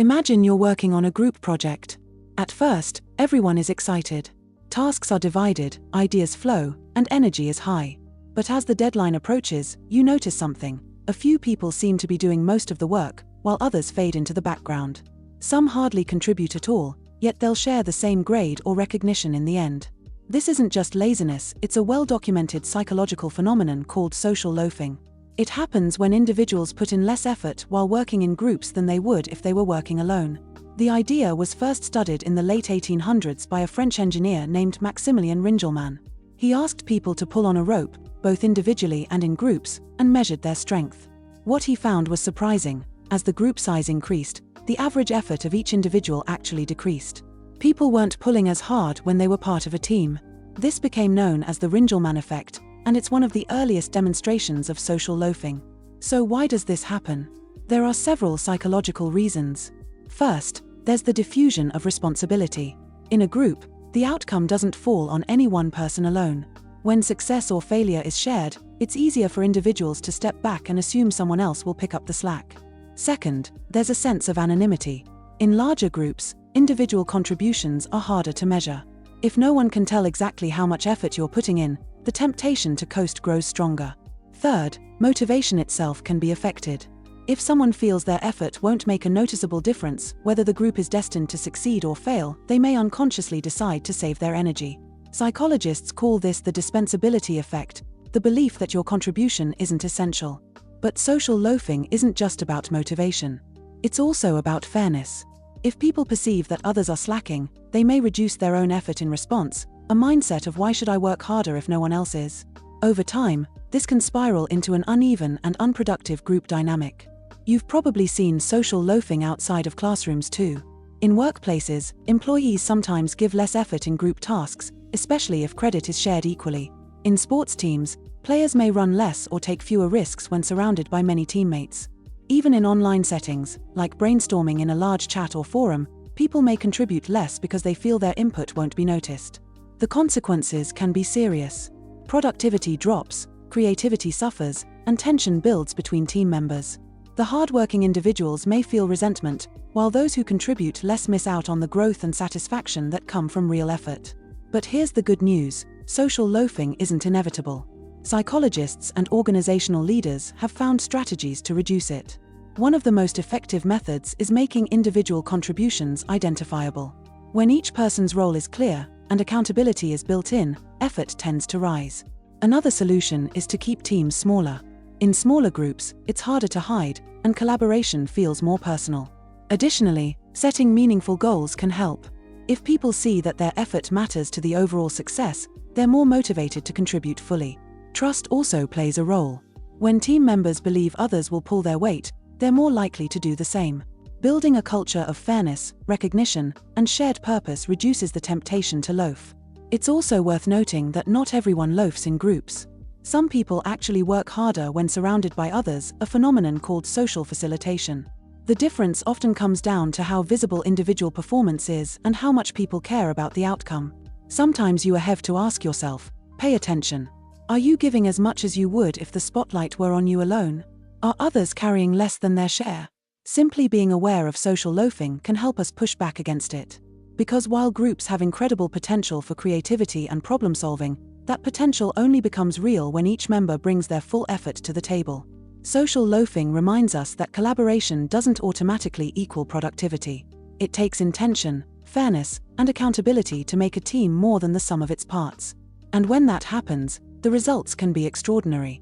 Imagine you're working on a group project. At first, everyone is excited. Tasks are divided, ideas flow, and energy is high. But as the deadline approaches, you notice something. A few people seem to be doing most of the work, while others fade into the background. Some hardly contribute at all, yet they'll share the same grade or recognition in the end. This isn't just laziness, it's a well-documented psychological phenomenon called social loafing. It happens when individuals put in less effort while working in groups than they would if they were working alone. The idea was first studied in the late 1800s by a French engineer named Maximilien Ringelmann. He asked people to pull on a rope, both individually and in groups, and measured their strength. What he found was surprising. As the group size increased, the average effort of each individual actually decreased. People weren't pulling as hard when they were part of a team. This became known as the Ringelmann effect, and it's one of the earliest demonstrations of social loafing. So why does this happen? There are several psychological reasons. First, there's the diffusion of responsibility. In a group, the outcome doesn't fall on any one person alone. When success or failure is shared, it's easier for individuals to step back and assume someone else will pick up the slack. Second, there's a sense of anonymity. In larger groups, individual contributions are harder to measure. If no one can tell exactly how much effort you're putting in, the temptation to coast grows stronger. Third, motivation itself can be affected. If someone feels their effort won't make a noticeable difference, whether the group is destined to succeed or fail, they may unconsciously decide to save their energy. Psychologists call this the dispensability effect, the belief that your contribution isn't essential. But social loafing isn't just about motivation. It's also about fairness. If people perceive that others are slacking, they may reduce their own effort in response, a mindset of why should I work harder if no one else is? Over time, this can spiral into an uneven and unproductive group dynamic. You've probably seen social loafing outside of classrooms too. In workplaces, employees sometimes give less effort in group tasks, especially if credit is shared equally. In sports teams, players may run less or take fewer risks when surrounded by many teammates. Even in online settings, like brainstorming in a large chat or forum, people may contribute less because they feel their input won't be noticed. The consequences can be serious. Productivity drops, creativity suffers, and tension builds between team members. The hardworking individuals may feel resentment, while those who contribute less miss out on the growth and satisfaction that come from real effort. But here's the good news: social loafing isn't inevitable. Psychologists and organizational leaders have found strategies to reduce it. One of the most effective methods is making individual contributions identifiable. When each person's role is clear and accountability is built in, effort tends to rise. Another solution is to keep teams smaller. In smaller groups, it's harder to hide, and collaboration feels more personal. Additionally, setting meaningful goals can help. If people see that their effort matters to the overall success, they're more motivated to contribute fully. Trust also plays a role. When team members believe others will pull their weight, they're more likely to do the same. Building a culture of fairness, recognition, and shared purpose reduces the temptation to loaf. It's also worth noting that not everyone loafs in groups. Some people actually work harder when surrounded by others, a phenomenon called social facilitation. The difference often comes down to how visible individual performance is and how much people care about the outcome. Sometimes you have to ask yourself, pay attention. Are you giving as much as you would if the spotlight were on you alone? Are others carrying less than their share? Simply being aware of social loafing can help us push back against it. Because while groups have incredible potential for creativity and problem solving, that potential only becomes real when each member brings their full effort to the table. Social loafing reminds us that collaboration doesn't automatically equal productivity. It takes intention, fairness, and accountability to make a team more than the sum of its parts. And when that happens, the results can be extraordinary.